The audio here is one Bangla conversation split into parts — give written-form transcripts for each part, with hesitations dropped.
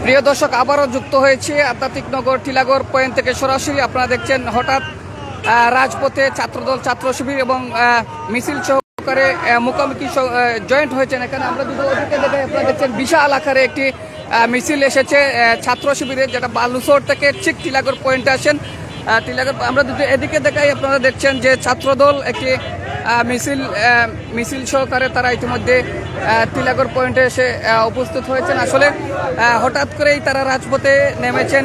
প্রিয় দর্শক, আবারও যুক্ত হয়েছে আধ্যাত্মিক নগর টিলাগড় পয়েন্ট থেকে সরাসরি। আপনারা দেখছেন হঠাৎ রাজপথে ছাত্রদল, ছাত্র শিবির এবং মিছিল সহকারে মুখোমুখি জয়েন্ট হয়েছেন। এখানে আমরা দুটো ওদিকে দেখাই, আপনারা দেখছেন বিশাল আকারে একটি মিছিল এসেছে ছাত্র শিবিরের, যেটা বালুচর থেকে ঠিক টিলাগড় পয়েন্টে আসেন। টিলাগড় আমরা দুটো এদিকে দেখাই, আপনারা দেখছেন যে ছাত্রদল একটি মিছিল সহকারে তারা ইতিমধ্যে টিলাগড় পয়েন্টে এসে উপস্থিত হয়েছেন। আসলে হঠাৎ করেই তারা রাজপথে নেমেছেন,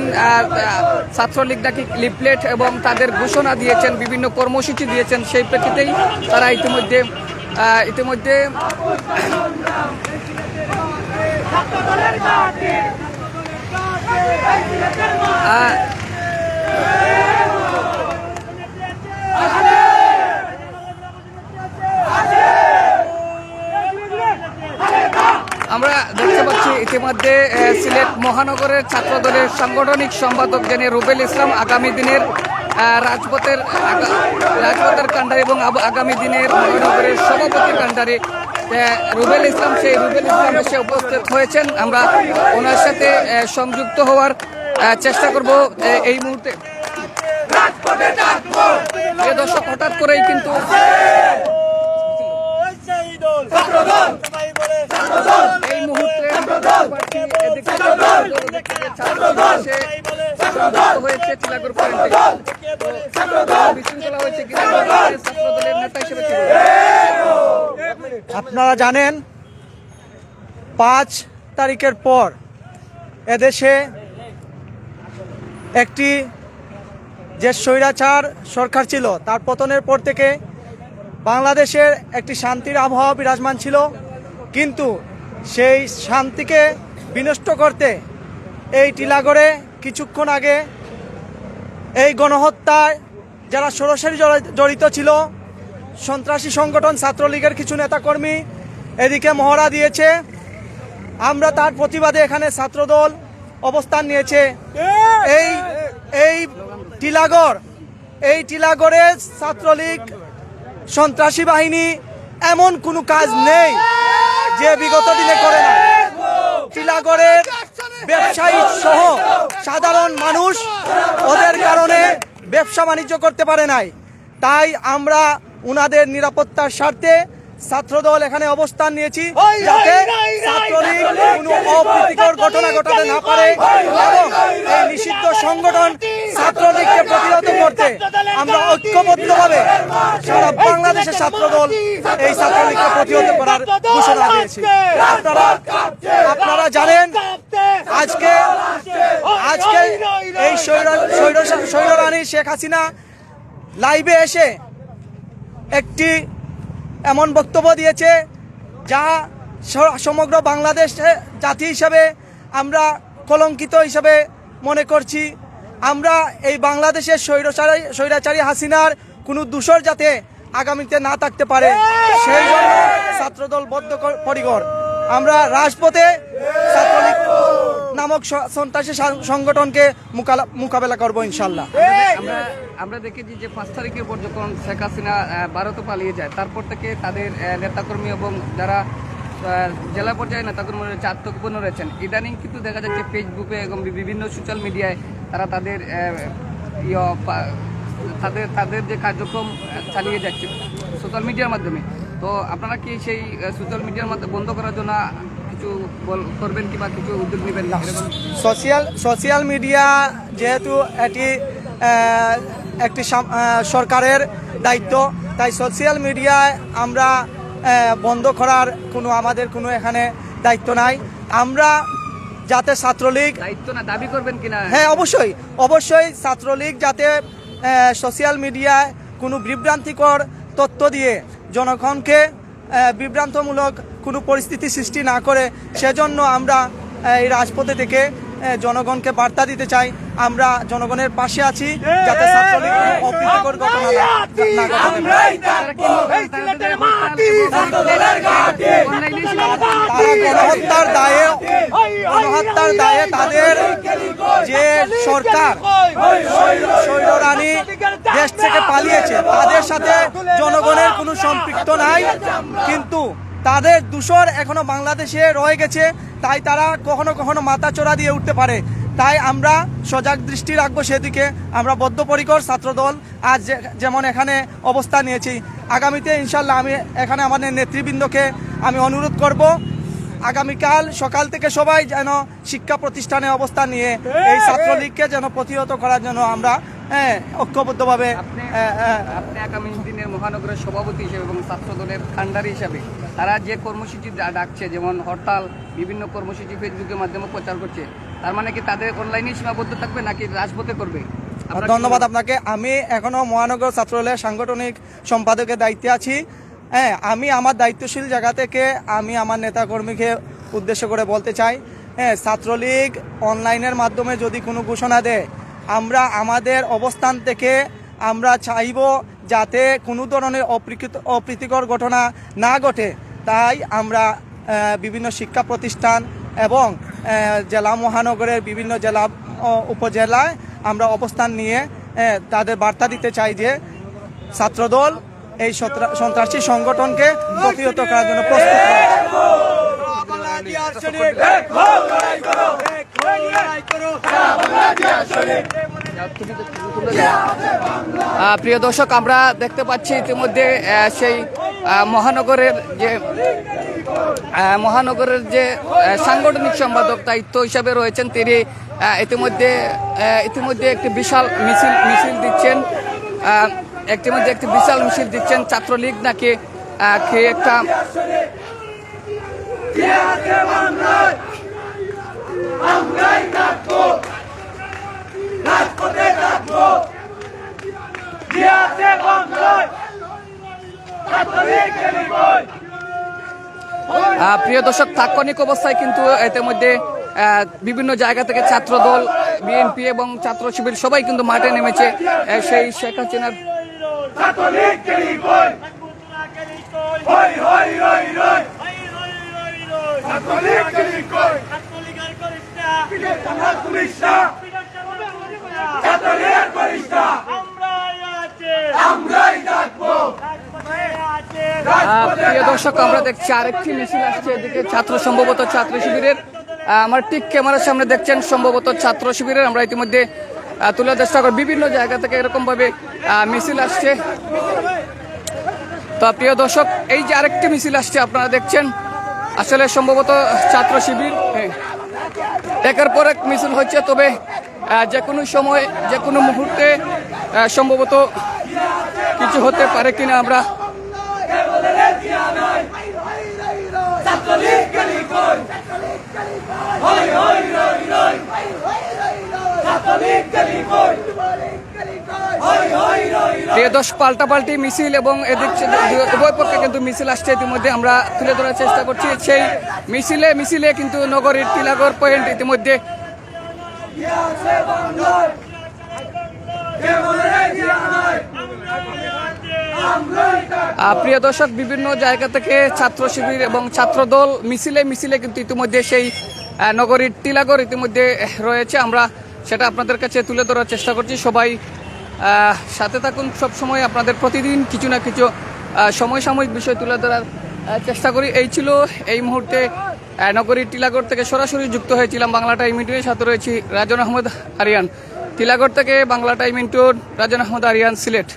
ছাত্রলীগ নাকি লিফলেট এবং তাদের ঘোষণা দিয়েছেন, বিভিন্ন কর্মসূচি দিয়েছেন। সেই প্রেক্ষিতেই তারা ইতিমধ্যে আমরা দেখতে পাচ্ছি ইতিমধ্যে সিলেট মহানগরের ছাত্রদলের সাংগঠনিক সম্পাদক যিনি রুবেল ইসলাম আগামী দিনের রাজপথের কাণ্ডারি এবং আগামী দিনের মহানগরের সভাপতি কাণ্ডারি রুবেল ইসলাম, সেই রুবেল ইসলাম এসে উপস্থিত হয়েছেন। আমরা ওনার সাথে সংযুক্ত হওয়ার চেষ্টা করব এই মুহূর্তে। দর্শক, হঠাৎ করেই কিন্তু এই মুহূর্তে হয়েছে টিলাগড় পয়েন্টে বিশৃঙ্খলা হয়েছে। ছাত্রদলের নেতা হিসেবে আপনারা জানেন 5 তারিখের পর এদেশে একটি যে স্বৈরাচার সরকার ছিল তার পতনের পর থেকে বাংলাদেশের একটি শান্তির আবহাওয়া বিরাজমান ছিল, কিন্তু সেই শান্তিকে বিনষ্ট করতে এই টিলাগড়ে কিছুক্ষণ আগে এই গণহত্যায় যারা সরাসরি জড়িত ছিল সন্ত্রাসী সংগঠন ছাত্রলীগের কিছু নেতাকর্মী এদিকে মহড়া দিয়েছে। আমরা তার প্রতিবাদে এখানে ছাত্রদল অবস্থান নিয়েছে। এই টিলাগড়ে ছাত্রলীগ সন্ত্রাসী বাহিনী এমন কোনো কাজ নেই যে বিগত দিনে করে না। টিলাগড়ের ব্যবসায়ী সহ সাধারণ মানুষ ওদের কারণে ব্যবসা বাণিজ্য করতে পারে নাই। তাই আমরা উনাদের নিরাপত্তার স্বার্থে ছাত্রদল এখানে অবস্থান নিয়েছি, যাতে ছাত্রলীগ কোনো অপ্রীতিকর ঘটনা ঘটাতে না পারে এবং এই নিষিদ্ধ সংগঠন ছাত্রলীগকে প্রতিহত করতে আমরা ঐক্যবদ্ধভাবে সারা বাংলাদেশের ছাত্রদল এই ছাত্রলীগকে প্রতিহত করার ঘোষণা দিয়েছি। আপনারা জানেন আজকে এই স্বৈররানী শেখ হাসিনা লাইভে এসে একটি এমন বক্তব্য দিয়েছে যা সমগ্র বাংলাদেশ জাতি হিসাবে আমরা কলঙ্কিত হিসাবে মনে করছি। আমরা এই বাংলাদেশের স্বৈরাচারী হাসিনার কোনো দূষর যাতে আগামীতে না থাকতে পারে সেই জন্য ছাত্রদল বদ্ধপরিকর। আমরা রাজপথে ছাত্রলীগ নামক সন্ত্রাসী সংগঠনকে মোকাবেলা করব ইনশাল্লাহ। আমরা দেখেছি যে 5 তারিখের পর যখন শেখ হাসিনা ভারতে পালিয়ে যায়, তারপর থেকে তাদের নেতাকর্মী এবং যারা জেলা পর্যায়ে নেতাকর্মী রয়েছে, আত্মগোপন রয়েছেন। ইদানিং কিন্তু দেখা যাচ্ছে ফেসবুকে এবং বিভিন্ন সোশ্যাল মিডিয়ায় তারা তাদের যে কার্যক্রম চালিয়ে যাচ্ছে সোশ্যাল মিডিয়ার মাধ্যমে। তো আপনারা কি সেই সোশ্যাল মিডিয়ার মাধ্যমে বন্ধ করার জন্য কিছু করবেন কিংবা কিছু উদ্যোগ নেবেন? সোশ্যাল মিডিয়া যেহেতু একটি সরকারের দায়িত্ব, তাই সোশ্যাল মিডিয়ায় আমরা বন্ধ করার আমাদের কোনো এখানে দায়িত্ব নাই। আমরা যাতে ছাত্রলীগ দায়িত্ব না দাবি করবেন কিনা? হ্যাঁ, অবশ্যই ছাত্রলীগ যাতে সোশ্যাল মিডিয়ায় কোনো বিভ্রান্তিকর তথ্য দিয়ে জনগণকে বিভ্রান্তমূলক কোনো পরিস্থিতি সৃষ্টি না করে, সেজন্য আমরা এই রাজপথে থেকে জনগণকে বার্তা দিতে চাই আমরা জনগণের পাশে আছি, যাতে ছাত্রলীগ অপ্রীতিকর ঘটনা না গণহত্যার দায়ে তাদের যে সরকার স্বৈররানী দেশ থেকে পালিয়েছে তাদের সাথে জনগণের কোনো সম্পৃক্ত নাই, কিন্তু তাদের দূষর এখনো বাংলাদেশে রয়ে গেছে, তাই তারা কখনো কখনো মাথা চড়া দিয়ে উঠতে পারে। তাই আমরা সজাগ দৃষ্টি রাখবো সেদিকে। আমরা বদ্ধপরিকর ছাত্রদল আজ যেমন এখানে অবস্থান নিয়েছি, আগামীতে ইনশাল্লাহ আমি এখানে আমাদের নেতৃবৃন্দকে আমি অনুরোধ করব আগামীকাল সকাল থেকে সবাই যেন শিক্ষা প্রতিষ্ঠানে অবস্থান নিয়ে এই ছাত্রলীগকে যেন প্রতিহত করার জন্য আমরা ঐক্যবদ্ধভাবে আপনি আগামী দিনের মহানগরের সভাপতি হিসেবে এবং ছাত্রদলের কাণ্ডারি হিসাবে তারা যে কর্মসূচি ডাকছে, যেমন হরতাল, বিভিন্ন কর্মসূচি ফেসবুকের মাধ্যমে প্রচার করছে, তার মানে কি তাদের অনলাইনে সীমাবদ্ধ থাকবে নাকি রাজপথে করবে? ধন্যবাদ আপনাকে। আমি এখনো মহানগর ছাত্রদলের সাংগঠনিক সম্পাদকের দায়িত্বে আছি। আমি আমার দায়িত্বশীল জায়গা থেকে আমি আমার নেতাকর্মীকে উদ্দেশ্য করে বলতে চাই, ছাত্রলীগ অনলাইনের মাধ্যমে যদি কোনো ঘোষণা দেয়, আমরা আমাদের অবস্থান থেকে আমরা চাইব যাতে কোনো ধরনের অপ্রীতিকর ঘটনা না ঘটে। তাই আমরা বিভিন্ন শিক্ষা প্রতিষ্ঠান এবং জেলা মহানগরের বিভিন্ন জেলা উপজেলায় আমরা অবস্থান নিয়ে তাদের বার্তা দিতে চাই যে ছাত্রদল এই সন্ত্রাসী সংগঠনকে প্রতিহত করার জন্য প্রস্তুত। প্রিয় দর্শক, আমরা দেখতে পাচ্ছি ইতিমধ্যে সেই মহানগরের যে সাংগঠনিক সম্পাদক দায়িত্ব হিসাবে রয়েছেন তিনি ইতিমধ্যে একটি বিশাল মিছিল দিচ্ছেন। একটি বিশাল মিছিল দিচ্ছেন ছাত্রলীগ নাকি একটা প্রিয় দর্শক, তাৎক্ষণিক অবস্থায় কিন্তু ইতিমধ্যে বিভিন্ন জায়গা থেকে ছাত্রদল, বিএনপি এবং ছাত্র শিবির সবাই কিন্তু মাঠে নেমেছে সেই শেখ হাসিনার প্রিয় দর্শক, আমরা দেখছি আরেকটি মিছিল আসছে এদিকে সম্ভবত ছাত্র শিবিরের। আমার ঠিক ক্যামেরার সামনে দেখছেন সম্ভবত ছাত্র শিবিরের। আমরা ইতিমধ্যে তুলে চেষ্টা করি, বিভিন্ন জায়গা থেকে এরকম ভাবে মিছিল আসছে। তো প্রিয় দর্শক, এই যে আরেকটি মিছিল আসছে আপনারা দেখছেন, আসলে সম্ভবত ছাত্র শিবির। একের পর এক মিছিল হচ্ছে, তবে যে কোনো সময় যে কোনো মুহূর্তে সম্ভবত কিছু হতে পারে কিনা আমরা পাল্টাপাল্টি মিছিল এবং এদিক উভয় পক্ষে কিন্তু মিছিল আসছে ইতিমধ্যে আমরা তুলে ধরার চেষ্টা করছি। সেই মিছিলে কিন্তু নগরীর টিলাগড় পয়েন্ট ইতিমধ্যে প্রিয় দর্শক, বিভিন্ন জায়গা থেকে ছাত্র শিবির এবং ছাত্রদল মিছিলে কিন্তু ইতিমধ্যে সেই নগরীর টিলাগড় ইতিমধ্যে রয়েছে। আমরা সেটা আপনাদের কাছে তুলে ধরার চেষ্টা করছি। সবাই সাথে থাকুন, সবসময় আপনাদের প্রতিদিন কিছু না কিছু সমসাময়িক বিষয় তুলে ধরার চেষ্টা করি। এই ছিল এই মুহূর্তে নগরীর টিলাগড় থেকে সরাসরি যুক্ত হয়েছিলাম বাংলা টাইম ইন্টুর সাথে রয়েছি রাজন আহমদ আরিয়ান। টিলাগড় থেকে বাংলা টাইম ইন্টুর রাজন আহমদ আরিয়ান, সিলেট।